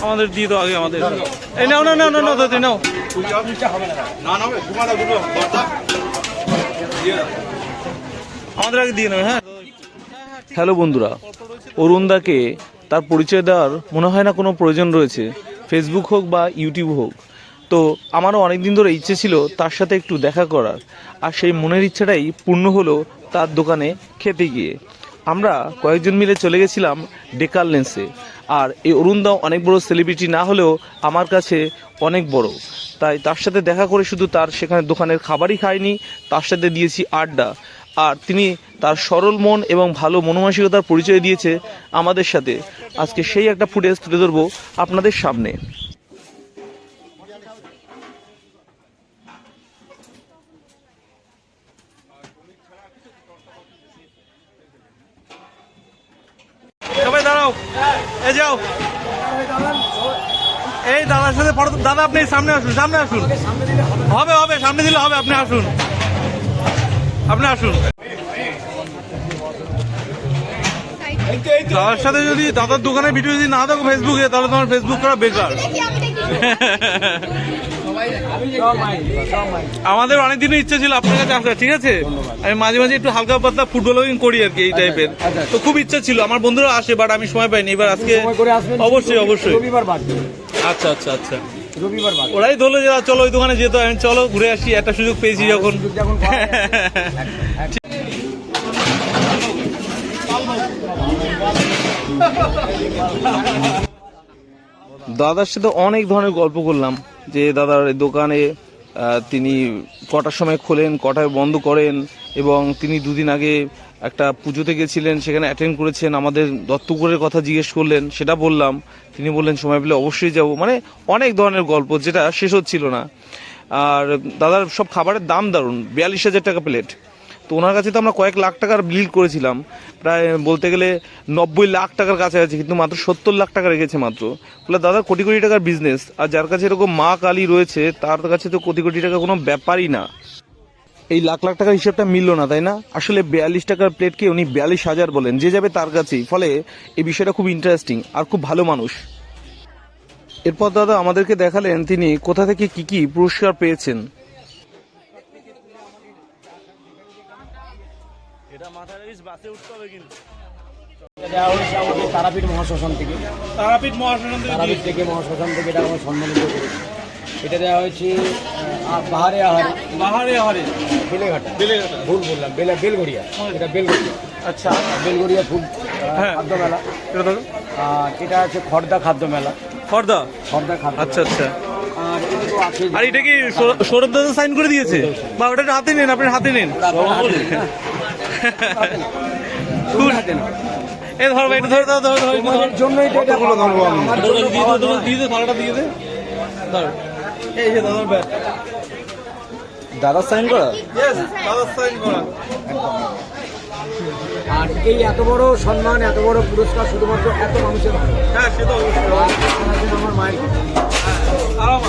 আমাদের দিয়ে দাও আগে আমাদের। এই নাও নাও নাও নাও দাদা নাও। আমাদের আগে দিয়ে নেবে। হ্যাঁ হ্যালো বন্ধুরা, অরুণদাকে তার পরিচয় দেওয়ার মনে হয় না কোনো প্রয়োজন রয়েছে, ফেসবুক হোক বা ইউটিউব হোক। তো আমারও অনেক দিন ধরে ইচ্ছে ছিল তার সাথে একটু দেখা করার, আর সেই মনের ইচ্ছাটাই পূর্ণ হলো তার দোকানে খেতে গিয়ে। আমরা কয়েকজন মিলে চলে গেছিলাম ডেকারলেন্সে। আর এই অরুণদাও অনেক বড় সেলিব্রিটি না হলেও আমার কাছে অনেক বড়, তাই তার সাথে দেখা করে শুধু তার সেখানে দোকানের খাবারই খাইনি, তার সাথে দিয়েছি আড্ডা। আর তিনি তার সরল মন এবং ভালো মনোমানসিকতার পরিচয় দিয়েছে আমাদের সাথে। আজকে সেই একটা ফুটেজ তুলে ধরবো আপনাদের সামনে। সবাই দাঁড়াও, এই যাও, এই দাদার সাথে ফটো। দাদা আপনি সামনে আসুন, সামনে আসুন। হবে হবে, সামনে দিলে হবে। আপনি আসুন, আপনি আসুন। দাদার সাথে যদি দাদার দোকানের ভিডিও যদি না দেখো ফেসবুকে, তাহলে তোমার ফেসবুক করা বেকার। আমাদের অনেকদিনের ইচ্ছা ছিল আপনার কাছে আসার, ঠিক আছে? আমি মাঝে মাঝে একটু হালকা পাতলা ফুটবলিং করি আর কি, এই টাইপের। তো খুব ইচ্ছা ছিল, আমার বন্ধুরা আসে, বাট আমি সময় পাইনি। এবার আজকে অবশ্যই অবশ্যই। আচ্ছা আচ্ছা আচ্ছা, ওরাই ধরলো যে চলো ওই দোকানে যেতে, আমি চলো ঘুরে আসি, একটা সুযোগ পেয়েছি যখন। দাদার সাথে অনেক ধরনের গল্প করলাম, যে দাদার দোকানে তিনি কটার সময় খোলেন, কটায় বন্ধ করেন, এবং তিনি দুদিন আগে একটা পুজোতে গেছিলেন, সেখানে অ্যাটেন্ড করেছেন, আমাদের দত্তপুরের কথা জিজ্ঞেস করলেন, সেটা বললাম। তিনি বললেন সময় পেলে অবশ্যই যাব। মানে অনেক ধরনের গল্প, যেটা শেষ হচ্ছিল না। আর দাদার সব খাবারের দাম দারুণ, 42,000 টাকা প্লেট। তো ওনার কাছে তো আমরা কয়েক লাখ টাকার বিল করেছিলাম, প্রায় বলতে গেলে 90 লাখ টাকার কাছাকাছি, কিন্তু মাত্র 70 লাখ টাকা রেখেছে মাত্র। বলে দাদা কোটি কোটি টাকার বিজনেস, আর যার কাছে এরকম মা কালী রয়েছে তার কাছে তো কোটি কোটি টাকা কোনো ব্যাপারই না। এই লাখ লাখ টাকার হিসাবটা মিলল না, তাই না? আসলে 42 টাকার প্লেটকে উনি 42,000 বলেন, যে যাবে তার কাছেই। ফলে এই বিষয়টা খুব ইন্টারেস্টিং, আর খুব ভালো মানুষ। এরপর দাদা আমাদেরকে দেখালেন তিনি কোথা থেকে কি কি পুরস্কার পেয়েছেন। তারাপীঠ মহাশ্মশান থেকে, তারাপীঠ মহাশ্মশান থেকে মহাশ্মশান থেকে এটা আমরা সম্মানিত করেছি। এটা দেওয়া হয়েছে বাহারে আহারে, বাহারে আহারে বেলেঘাটা, ভুল বললাম, বেলঘড়িয়া, এটা বেলঘড়িয়া। আচ্ছা, বেলঘড়িয়া ফুল খাদ্য মেলা। আর এটা আছে খড়দা খাদ্য মেলা, খড়দা খাদ্য। আচ্ছা আচ্ছা। আর এটা কি সৌরভ দাদা সাইন করে দিয়েছে? বা ওটা হাতে নেন, আপনার হাতে নেন। এই ধরো, এটা ধরে দাও, ধরো ধরো জন্যই তো এটা হলো ধরবো আমি। দিয়ে দে, ভাড়াটা দিয়ে দে। ধর, এই যে দাদার ব্যাগ, দাদার সাইন করা, দাদার সাইন করা। আর এই এত বড় সম্মান, এত বড় পুরস্কার শুধুমাত্র এত মানুষের। হ্যাঁ সে তো অবশ্যই। আমার মায়ের আরাম